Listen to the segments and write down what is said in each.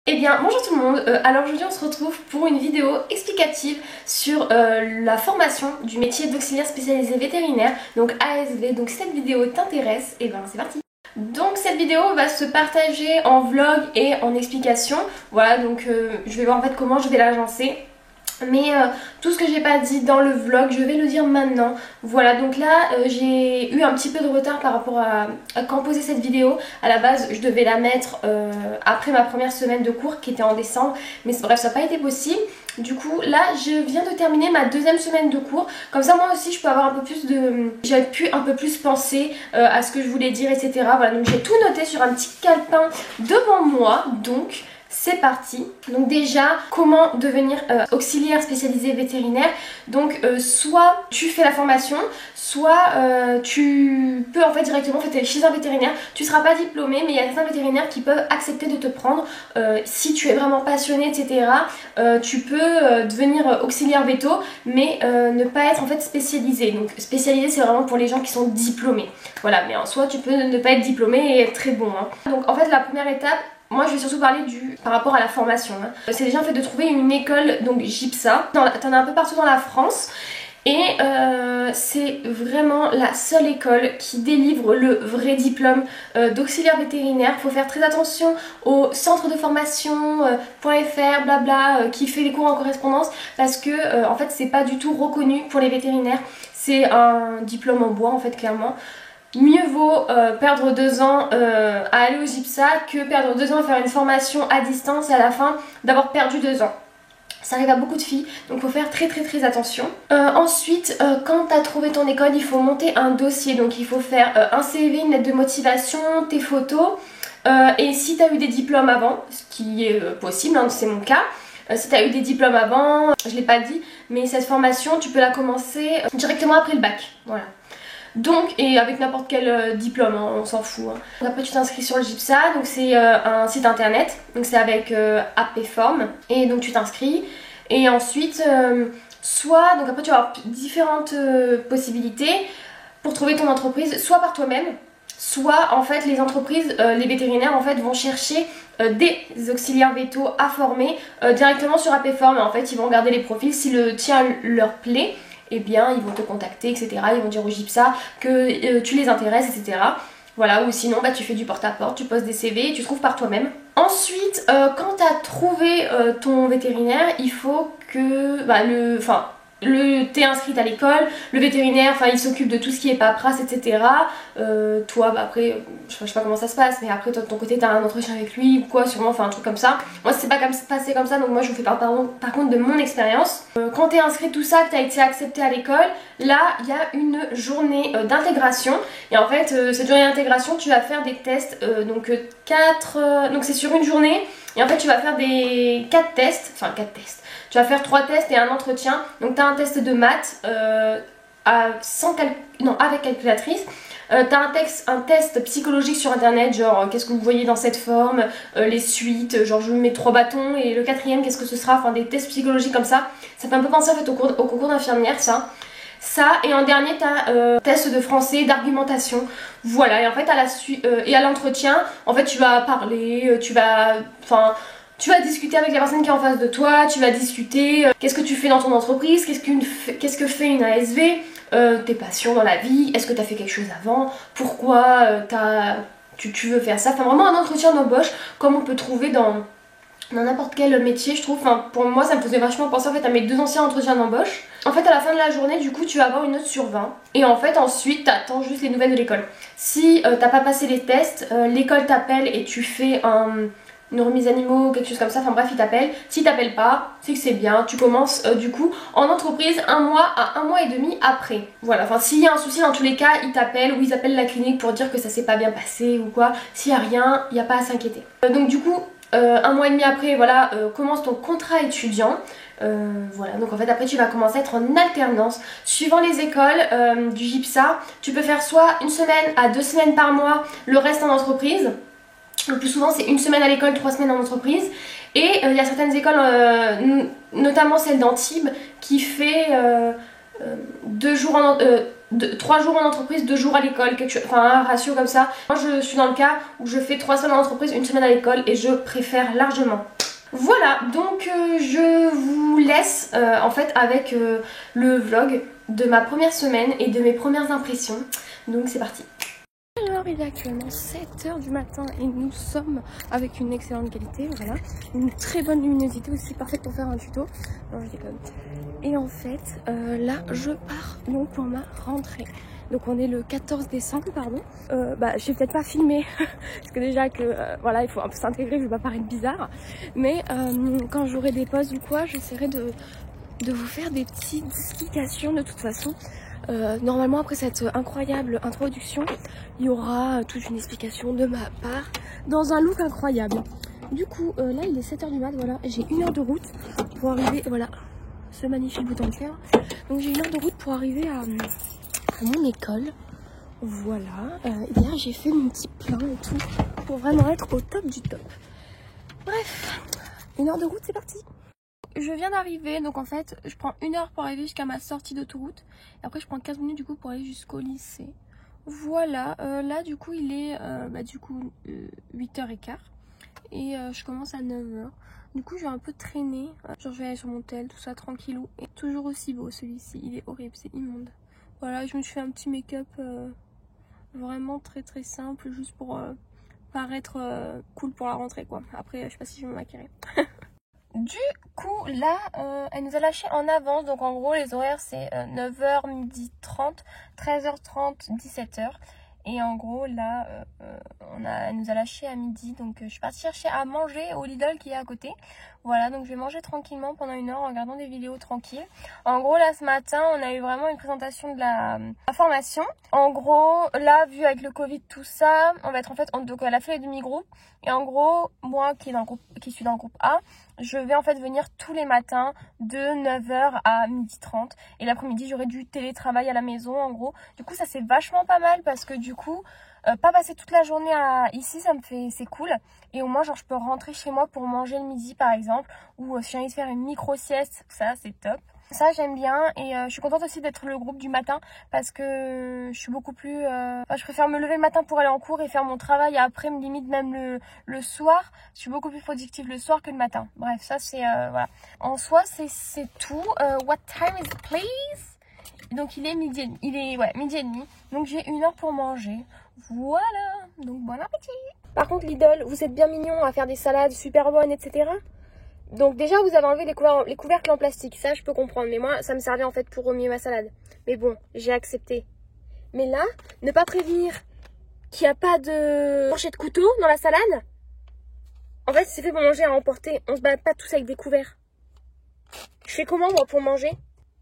Eh bien bonjour tout le monde, alors aujourd'hui on se retrouve pour une vidéo explicative sur la formation du métier d'auxiliaire spécialisé vétérinaire, donc ASV. Donc si cette vidéo t'intéresse, et ben c'est parti. Donc cette vidéo va se partager en vlog et en explication, voilà, donc je vais voir en fait comment je vais l'agencer. Mais tout ce que j'ai pas dit dans le vlog, je vais le dire maintenant. Voilà, donc là j'ai eu un petit peu de retard par rapport à composer cette vidéo. À la base je devais la mettre après ma première semaine de cours qui était en décembre, mais bref, ça n'a pas été possible. Du coup là je viens de terminer ma deuxième semaine de cours, comme ça moi aussi je peux avoir un peu plus de... J'ai pu un peu plus penser à ce que je voulais dire, etc. Voilà, donc j'ai tout noté sur un petit calepin devant moi, donc... C'est parti. Donc déjà, comment devenir auxiliaire spécialisé vétérinaire. Donc soit tu fais la formation, soit tu peux en fait directement chez un vétérinaire. Tu ne seras pas diplômé, mais il y a certains vétérinaires qui peuvent accepter de te prendre si tu es vraiment passionné, etc. Tu peux devenir auxiliaire véto, mais ne pas être en fait spécialisé. Donc spécialisé, c'est vraiment pour les gens qui sont diplômés. Voilà, mais en soi tu peux ne pas être diplômé et être très bon, hein. Donc en fait la première étape, moi je vais surtout parler par rapport à la formation, hein. C'est déjà en fait de trouver une école, donc GIPSA. T'en as un peu partout dans la France. Et c'est vraiment la seule école qui délivre le vrai diplôme d'auxiliaire vétérinaire. Il faut faire très attention au centre de formation .fr blabla qui fait les cours en correspondance, parce que en fait c'est pas du tout reconnu pour les vétérinaires. C'est un diplôme en bois en fait, clairement. Mieux vaut perdre 2 ans à aller au GIPSA que perdre 2 ans à faire une formation à distance et à la fin d'avoir perdu 2 ans. Ça arrive à beaucoup de filles, donc il faut faire très attention. Ensuite, quand tu as trouvé ton école, il faut monter un dossier. Donc il faut faire un CV, une lettre de motivation, tes photos. Et si tu as eu des diplômes avant, ce qui est possible, hein, c'est mon cas. Si tu as eu des diplômes avant, je ne l'ai pas dit, mais cette formation, tu peux la commencer directement après le bac. Voilà. Donc, et avec n'importe quel diplôme, hein, on s'en fout, hein. Donc après tu t'inscris sur le GIPSA, donc c'est un site internet, donc c'est avec APForm, et donc tu t'inscris, et ensuite soit, donc après tu vas avoir différentes possibilités pour trouver ton entreprise, soit par toi-même, soit en fait les entreprises, les vétérinaires en fait vont chercher des auxiliaires vétos à former directement sur APForm. En fait ils vont regarder les profils, si le tien leur plaît, eh bien ils vont te contacter, etc. Ils vont dire au GIPSA que tu les intéresses, etc. Voilà, ou sinon bah, tu fais du porte-à-porte, tu postes des CV et tu trouves par toi-même. Ensuite, quand tu as trouvé ton vétérinaire, il faut que t'es inscrite à l'école, le vétérinaire, il s'occupe de tout ce qui est paperasse, etc. Toi, bah après, je sais pas comment ça se passe, mais après toi de ton côté t'as un entretien avec lui ou quoi, sûrement, un truc comme ça. Moi c'est pas passé comme ça, donc moi je vous fais par contre de mon expérience. Quand t'es inscrit tout ça, que t'as été accepté à l'école, là il y a une journée d'intégration. Et en fait, cette journée d'intégration, tu vas faire des tests, donc c'est sur une journée. Et en fait tu vas faire 4 tests, tu vas faire 3 tests et un entretien. Donc tu as un test de maths avec calculatrice. Tu as un test psychologique sur internet, genre qu'est-ce que vous voyez dans cette forme, les suites, genre je mets 3 bâtons et le 4e qu'est-ce que ce sera, des tests psychologiques comme ça. Ça fait un peu penser en fait au concours d'infirmière, ça. Et en dernier tu as test de français, d'argumentation. Voilà, et en fait à l'entretien, en fait tu vas parler, tu vas discuter avec la personne qui est en face de toi, tu vas discuter qu'est-ce que tu fais dans ton entreprise, qu'est-ce que fait une ASV, tes passions dans la vie, est-ce que tu as fait quelque chose avant, pourquoi tu veux faire ça. Vraiment un entretien d'embauche comme on peut trouver dans n'importe quel métier, je trouve. Pour moi ça me faisait vachement penser en fait à mes 2 anciens entretiens d'embauche. En fait à la fin de la journée du coup tu vas avoir une note sur 20 et en fait ensuite t'attends juste les nouvelles de l'école. Si t'as pas passé les tests, l'école t'appelle et tu fais une remise animaux, quelque chose comme ça, bref ils t'appellent. S'ils t'appellent pas, c'est que c'est bien, tu commences du coup en entreprise 1 mois à 1 mois et demi après. Voilà, s'il y a un souci dans tous les cas, ils t'appellent ou ils appellent la clinique pour dire que ça s'est pas bien passé ou quoi. S'il y a rien, il n'y a pas à s'inquiéter. Donc du coup 1 mois et demi après, voilà, commence ton contrat étudiant. Voilà, donc en fait après tu vas commencer à être en alternance. Suivant les écoles du GIPSA, tu peux faire soit 1 semaine à 2 semaines par mois, le reste en entreprise. Le plus souvent c'est 1 semaine à l'école, 3 semaines en entreprise. Et il y a certaines écoles, notamment celle d'Antibes, qui fait 3 jours en entreprise, 2 jours à l'école, un ratio comme ça. Moi je suis dans le cas où je fais 3 semaines en entreprise, 1 semaine à l'école et je préfère largement. Voilà, donc je vous laisse en fait avec le vlog de ma première semaine et de mes premières impressions. Donc c'est parti. Alors il est actuellement 7h du matin et nous sommes avec une excellente qualité, voilà. Une très bonne luminosité aussi, parfaite pour faire un tuto. Non, je déconne. Et en fait, là je pars donc pour ma rentrée. Donc on est le 14 décembre, pardon. Je vais peut-être pas filmer, parce que déjà que voilà, il faut un peu s'intégrer, je vais pas paraître bizarre. Mais quand j'aurai des pauses ou quoi, j'essaierai de vous faire des petites explications de toute façon. Normalement après cette incroyable introduction, il y aura toute une explication de ma part dans un look incroyable. Du coup là il est 7h du mat, voilà, j'ai 1 heure de route pour arriver, voilà, ce magnifique bouton de fer. Donc j'ai 1 heure de route pour arriver à mon école. Voilà, hier j'ai fait mon petit plan et tout pour vraiment être au top du top. Bref, 1 heure de route, c'est parti. Je viens d'arriver, donc en fait je prends 1 heure pour arriver jusqu'à ma sortie d'autoroute et après je prends 15 minutes du coup pour aller jusqu'au lycée. Voilà, là du coup il est 8h15 et je commence à 9h. Du coup je vais un peu traîner, genre je vais aller sur mon tel, tout ça tranquillou. Et toujours aussi beau celui-ci, il est horrible, c'est immonde. Voilà, je me suis fait un petit make-up vraiment très simple, juste pour paraître cool pour la rentrée quoi. Après je sais pas si je vais me maquiller. Du coup là elle nous a lâché en avance, donc en gros les horaires c'est 9h, 12h30, 13h30, 17h. Et en gros là elle nous a lâché à midi, donc je suis partie chercher à manger au Lidl qui est à côté. Voilà, donc je vais manger tranquillement pendant 1 heure en regardant des vidéos tranquilles. En gros là ce matin on a eu vraiment une présentation de la formation. En gros là vu avec le Covid tout ça, on va être en fait, donc elle a fait les demi-groupes. Et en gros moi qui suis dans le groupe A, je vais en fait venir tous les matins de 9h à 12h30. Et l'après-midi j'aurai du télétravail à la maison en gros. Du coup ça c'est vachement pas mal parce que du coup pas passer toute la journée ici, c'est cool. Et au moins genre je peux rentrer chez moi pour manger le midi par exemple. Ou si j'ai envie de faire une micro-sieste, ça c'est top. Ça j'aime bien et je suis contente aussi d'être le groupe du matin parce que je suis beaucoup plus... je préfère me lever le matin pour aller en cours et faire mon travail et après me limite même le soir. Je suis beaucoup plus productive le soir que le matin. Bref, ça c'est... voilà. En soi c'est tout. What time is it please? Donc il est midi et demi. Midi et demi. Donc j'ai 1 heure pour manger. Voilà. Donc bon appétit. Par contre Lidl, vous êtes bien mignons à faire des salades super bonnes, etc. Donc déjà vous avez enlevé les couvercles en plastique. Ça je peux comprendre. Mais moi ça me servait en fait pour remuer ma salade. Mais bon, j'ai accepté. Mais là, ne pas prévenir qu'il n'y a pas de fourchette couteau dans la salade. En fait c'est fait pour manger à emporter. On se balade pas tous avec des couverts. Je fais comment moi pour manger?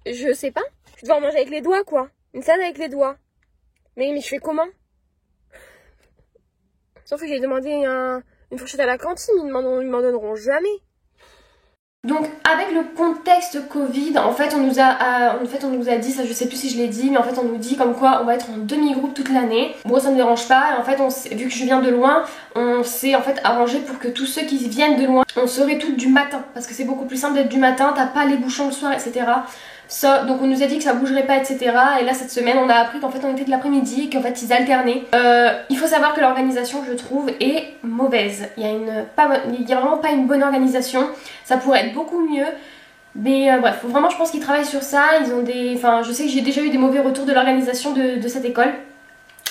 Je sais pas. Je dois en manger avec les doigts quoi. Une salade avec les doigts. Mais je fais comment? Sauf que j'ai demandé une fourchette à la cantine, ils m'en donneront jamais. Donc avec le contexte Covid, en fait on nous a dit, ça je sais plus si je l'ai dit, mais en fait on nous dit comme quoi on va être en demi-groupe toute l'année. Moi ça me dérange pas, en fait vu que je viens de loin, on s'est en fait arrangé pour que tous ceux qui viennent de loin, on serait toutes du matin. Parce que c'est beaucoup plus simple d'être du matin, t'as pas les bouchons le soir, etc. Ça, donc on nous a dit que ça bougerait pas, etc. Et là cette semaine on a appris qu'en fait on était de l'après-midi, qu'en fait ils alternaient. Il faut savoir que l'organisation je trouve est mauvaise. Il y a vraiment pas une bonne organisation. Ça pourrait être beaucoup mieux. Mais bref, vraiment je pense qu'ils travaillent sur ça. Ils ont des. Enfin je sais que j'ai déjà eu des mauvais retours de l'organisation de cette école.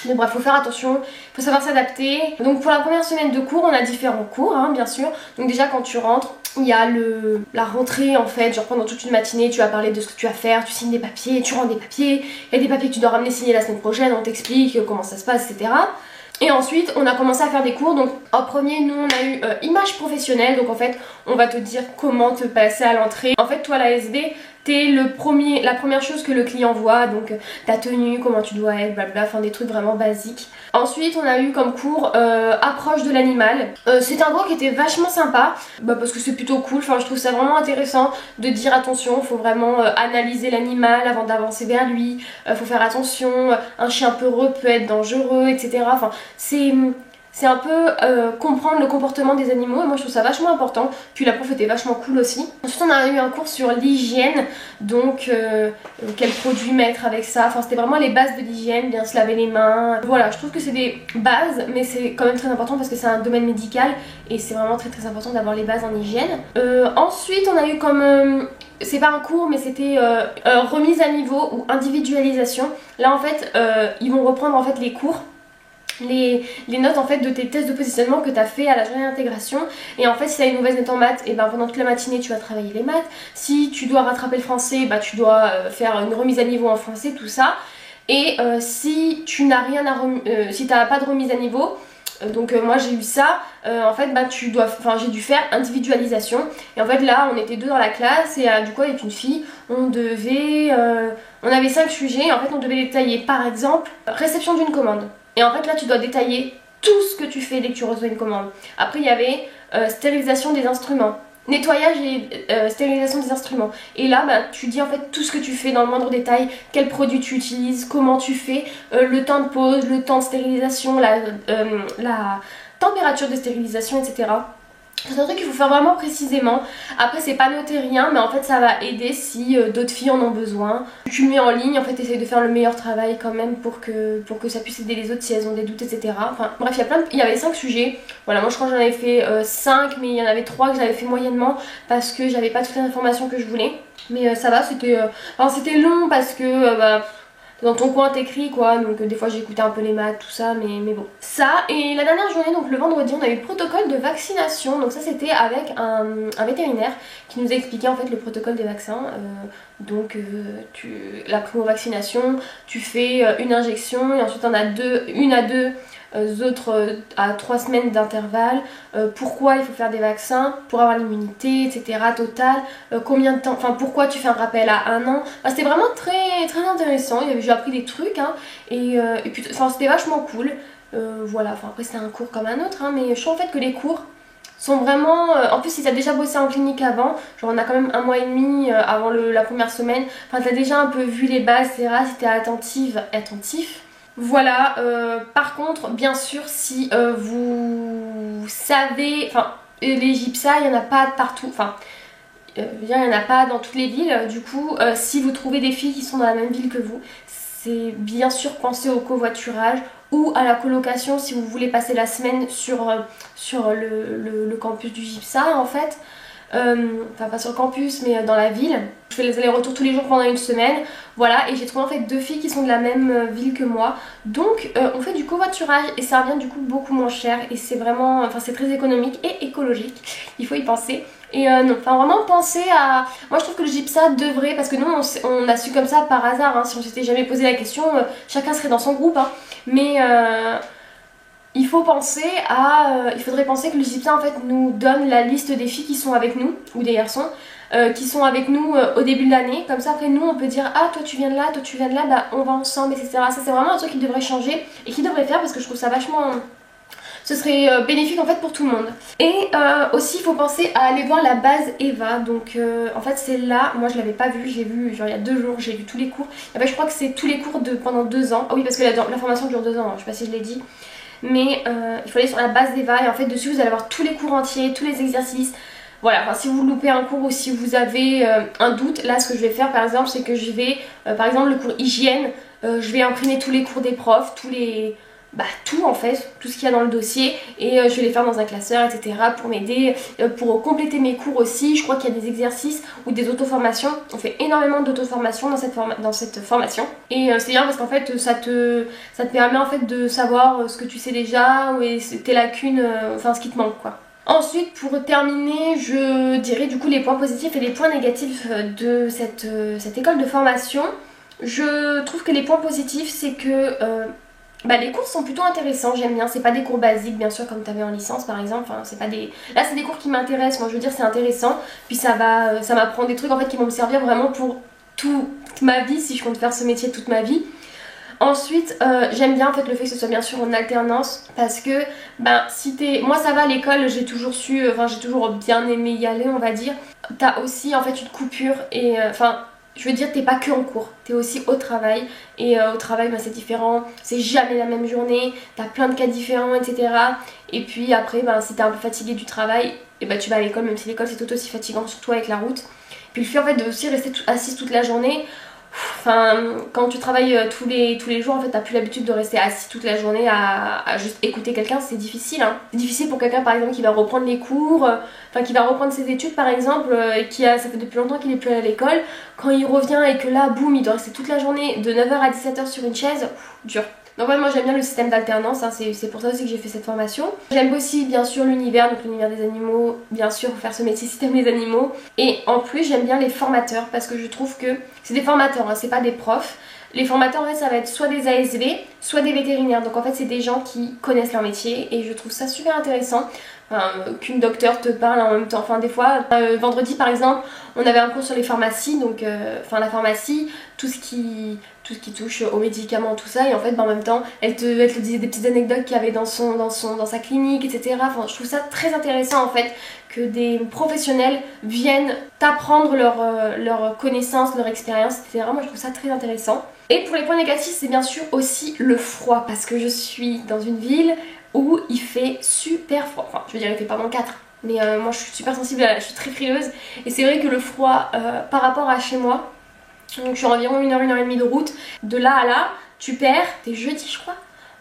Mais bref, faut faire attention, faut savoir s'adapter. Donc pour la première semaine de cours, on a différents cours, hein, bien sûr. Donc déjà quand tu rentres, il y a la rentrée en fait, genre pendant toute une matinée, tu vas parler de ce que tu vas faire, tu signes des papiers, tu rends des papiers. Il y a des papiers que tu dois ramener signer la semaine prochaine, on t'explique comment ça se passe, etc. Et ensuite, on a commencé à faire des cours. Donc en premier, nous on a eu image professionnelle. Donc en fait, on va te dire comment te passer à l'entrée. En fait, toi l'ASB, t'es la première chose que le client voit. Donc ta tenue, comment tu dois être, blabla, enfin des trucs vraiment basiques. Ensuite, on a eu comme cours approche de l'animal. C'est un cours qui était vachement sympa. Parce que c'est plutôt cool. Enfin, je trouve ça vraiment intéressant de dire attention, faut vraiment analyser l'animal avant d'avancer vers lui. Faut faire attention, un chien peureux peut être dangereux, etc. Enfin, c'est un peu comprendre le comportement des animaux et moi je trouve ça vachement important. Puis la prof était vachement cool aussi. Ensuite on a eu un cours sur l'hygiène, donc quels produits mettre avec ça. Enfin c'était vraiment les bases de l'hygiène, bien se laver les mains. Voilà, je trouve que c'est des bases mais c'est quand même très important parce que c'est un domaine médical et c'est vraiment très important d'avoir les bases en hygiène. Ensuite on a eu comme... c'est pas un cours mais c'était remise à niveau ou individualisation. Là en fait ils vont reprendre en fait les cours. Les notes en fait de tes tests de positionnement que tu as fait à la journée d'intégration et en fait si tu as une mauvaise note en maths et ben pendant toute la matinée tu vas travailler les maths, si tu dois rattraper le français bah tu dois faire une remise à niveau en français, tout ça, et si tu n'as rien à si tu n'as pas de remise à niveau, donc moi j'ai eu ça, en fait bah tu dois, enfin j'ai dû faire individualisation et en fait là on était deux dans la classe et du coup avec une fille on devait, on avait 5 sujets et en fait on devait détailler par exemple réception d'une commande. Et en fait là tu dois détailler tout ce que tu fais dès que tu reçois une commande. Après il y avait stérilisation des instruments, nettoyage et stérilisation des instruments. Et là bah, tu dis en fait tout ce que tu fais dans le moindre détail, quel produit tu utilises, comment tu fais, le temps de pause, le temps de stérilisation, la température de stérilisation, etc. C'est un truc qu'il faut faire vraiment précisément. Après c'est pas noté rien mais en fait ça va aider si d'autres filles en ont besoin. Tu le mets en ligne, en fait essaye de faire le meilleur travail quand même pour que ça puisse aider les autres si elles ont des doutes, etc. Enfin bref il y avait 5 sujets. Voilà moi je crois que j'en avais fait 5 mais il y en avait 3 que j'avais fait moyennement parce que j'avais pas toutes les informations que je voulais. Mais ça va, c'était c'était long parce que bah, dans ton coin t'écris quoi, donc des fois j'écoutais un peu les maths, tout ça, mais bon. Ça, et la dernière journée, donc le vendredi, on a eu le protocole de vaccination, donc ça c'était avec un vétérinaire qui nous a expliqué en fait le protocole des vaccins. Donc la primo-vaccination, tu fais une injection et ensuite on a une à deux autres à 3 semaines d'intervalle. Pourquoi il faut faire des vaccins pour avoir l'immunité, etc. totale, combien de temps, enfin pourquoi tu fais un rappel à 1 an. Enfin, c'était vraiment très très intéressant, j'ai appris des trucs hein, et puis c'était vachement cool. Voilà, enfin après c'était un cours comme un autre hein, mais je trouve en fait que les cours sont vraiment... en plus si t'as déjà bossé en clinique avant, genre on a quand même 1 mois et demi avant la première semaine, enfin t'as déjà un peu vu les bases, etc. si t'es attentif. Voilà, par contre, bien sûr, si vous savez, enfin, les gypsas, il n'y en a pas partout, enfin, il n'y en a pas dans toutes les villes, du coup, si vous trouvez des filles qui sont dans la même ville que vous, c'est bien sûr penser au covoiturage ou à la colocation si vous voulez passer la semaine sur le campus du gypsa en fait. Enfin pas sur le campus mais dans la ville. Je fais les allers-retours tous les jours pendant 1 semaine. Voilà, et j'ai trouvé en fait 2 filles qui sont de la même ville que moi. Donc on fait du covoiturage et ça revient du coup beaucoup moins cher et c'est vraiment, enfin c'est très économique et écologique. Il faut y penser. Et non, enfin vraiment penser à... Moi je trouve que le gypsa devrait, parce que nous on a su comme ça par hasard, hein, si on s'était jamais posé la question, chacun serait dans son groupe, hein. Mais il faut penser à... il faudrait penser que le gypsa en fait nous donne la liste des filles qui sont avec nous, ou des garçons, qui sont avec nous au début de l'année. Comme ça après nous on peut dire ah toi tu viens de là, toi tu viens de là, bah on va ensemble, etc. Ça c'est vraiment un truc qui devrait changer et qui devrait faire parce que je trouve ça vachement... Ce serait bénéfique en fait pour tout le monde. Et aussi il faut penser à aller voir la base Eva. Donc en fait c'est là, moi je l'avais pas vu, j'ai vu genre il y a 2 jours, j'ai vu tous les cours. Et ben, je crois que c'est tous les cours pendant 2 ans. Ah oui parce que la formation dure 2 ans, hein, je sais pas si je l'ai dit. Mais il faut aller sur la base d'Eva et en fait dessus vous allez avoir tous les cours entiers, tous les exercices. Voilà, enfin si vous loupez un cours ou si vous avez un doute, là ce que je vais faire par exemple c'est que je vais, par exemple le cours hygiène, je vais imprimer tous les cours des profs, tout en fait, tout ce qu'il y a dans le dossier et je vais les faire dans un classeur, etc. pour m'aider, pour compléter mes cours aussi. Je crois qu'il y a des exercices ou des auto-formations. On fait énormément d'auto-formations dans cette formation et c'est bien parce qu'en fait ça te permet en fait de savoir ce que tu sais déjà ou tes lacunes, enfin ce qui te manque quoi. Ensuite pour terminer je dirais du coup les points positifs et les points négatifs de cette école de formation. Je trouve que les points positifs c'est que les cours sont plutôt intéressants, j'aime bien, c'est pas des cours basiques bien sûr comme tu avais en licence par exemple, enfin c'est pas des... Là c'est des cours qui m'intéressent, moi je veux dire c'est intéressant, puis ça m'apprend des trucs en fait qui vont me servir vraiment pour toute ma vie si je compte faire ce métier toute ma vie. Ensuite j'aime bien en fait le fait que ce soit bien sûr en alternance parce que si t'es... Moi ça va à l'école, j'ai toujours j'ai toujours bien aimé y aller on va dire. T'as aussi en fait une coupure et je je veux dire, t'es pas que en cours, t'es aussi au travail. Et au travail, c'est différent, c'est jamais la même journée, t'as plein de cas différents, etc. Et puis après, si t'es un peu fatigué du travail, et tu vas à l'école, même si l'école c'est tout aussi fatigant, surtout avec la route. Puis le fait en fait de aussi rester assise toute la journée, quand tu travailles tous les jours, en fait t'as plus l'habitude de rester assis toute la journée à juste écouter quelqu'un, c'est difficile hein. C'est difficile pour quelqu'un par exemple qui va reprendre les cours, qui va reprendre ses études par exemple, ça fait depuis longtemps qu'il est plus à l'école, quand il revient et que là boum il doit rester toute la journée de 9h à 17h sur une chaise, dur. Donc ouais, moi j'aime bien le système d'alternance, hein, c'est pour ça aussi que j'ai fait cette formation. J'aime aussi bien sûr l'univers, donc l'univers des animaux, bien sûr faire ce métier si t'aimes les animaux. Et en plus j'aime bien les formateurs parce que je trouve que c'est des formateurs, hein, c'est pas des profs. Les formateurs en fait ça va être soit des ASV, soit des vétérinaires. Donc en fait c'est des gens qui connaissent leur métier et je trouve ça super intéressant. Qu'une docteure te parle en même temps. Des fois, vendredi par exemple, on avait un cours sur les pharmacies, donc la pharmacie, tout ce qui touche aux médicaments, tout ça, et en fait en même temps elle te disait des petites anecdotes qu'il y avait dans sa clinique, etc. Je trouve ça très intéressant en fait que des professionnels viennent t'apprendre leur connaissance, leur expérience, etc. Moi je trouve ça très intéressant. Et pour les points négatifs, c'est bien sûr aussi le froid, parce que je suis dans une ville où il fait super froid. Je veux dire il fait pas moins 4, mais moi je suis super sensible, je suis très frileuse, et c'est vrai que le froid par rapport à chez moi, donc je suis environ 1h et demie de route, de là à là, tu perds, t'es jeudi je crois,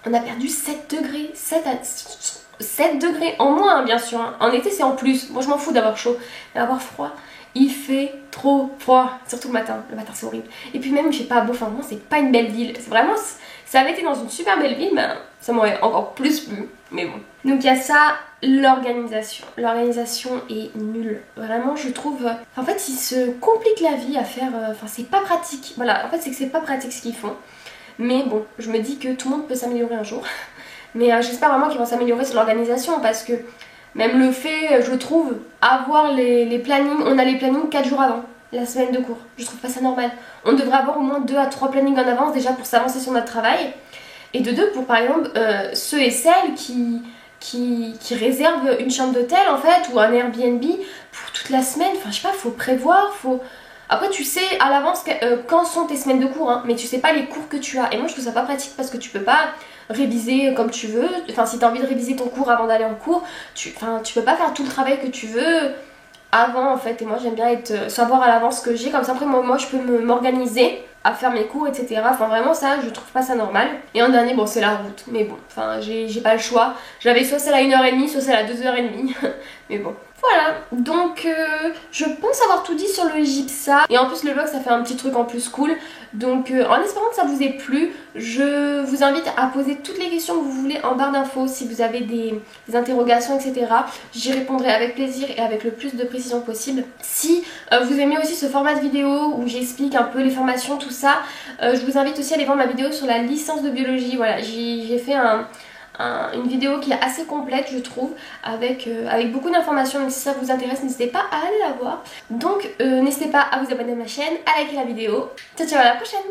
on a perdu 7 degrés, 7 degrés en moins hein, bien sûr, hein. En été c'est en plus, moi je m'en fous d'avoir chaud, mais avoir froid, il fait trop froid, surtout le matin c'est horrible. Et puis même il fait pas beau, moi c'est pas une belle ville, c'est vraiment, ça avait été dans une super belle ville, ça m'aurait encore plus plu, mais bon. Donc il y a ça, l'organisation est nulle, vraiment je trouve, en fait ils se compliquent la vie à faire, c'est pas pratique, voilà, en fait c'est que c'est pas pratique ce qu'ils font, mais bon, je me dis que tout le monde peut s'améliorer un jour, mais j'espère vraiment qu'ils vont s'améliorer sur l'organisation, parce que même le fait, je trouve, avoir les plannings, on a les plannings 4 jours avant la semaine de cours, je trouve pas ça normal. On devrait avoir au moins 2 à 3 plannings en avance déjà pour s'avancer sur notre travail, et de 2 pour par exemple ceux et celles qui réservent une chambre d'hôtel en fait, ou un Airbnb pour toute la semaine, je sais pas, faut prévoir, faut... Après tu sais à l'avance quand sont tes semaines de cours, hein, mais tu sais pas les cours que tu as, et moi je trouve ça pas pratique parce que tu peux pas réviser comme tu veux, si t'as envie de réviser ton cours avant d'aller en cours, tu peux pas faire tout le travail que tu veux avant en fait, et moi j'aime bien savoir à l'avance ce que j'ai, comme ça après moi je peux m'organiser à faire mes cours, etc. Vraiment ça je trouve pas ça normal. Et en dernier, bon c'est la route, mais bon, j'ai pas le choix, j'avais soit celle à 1h30, soit celle à 2h30, mais bon. Voilà, donc je pense avoir tout dit sur le gypsa. Et en plus le vlog ça fait un petit truc en plus cool. Donc en espérant que ça vous ait plu, je vous invite à poser toutes les questions que vous voulez en barre d'infos. Si vous avez des interrogations, etc. J'y répondrai avec plaisir et avec le plus de précision possible. Si vous aimez aussi ce format de vidéo où j'explique un peu les formations, tout ça, je vous invite aussi à aller voir ma vidéo sur la licence de biologie. Voilà, j'ai fait une vidéo qui est assez complète je trouve, avec beaucoup d'informations, donc si ça vous intéresse n'hésitez pas à aller la voir. Donc n'hésitez pas à vous abonner à ma chaîne, à liker la vidéo. Ciao ciao, à la prochaine.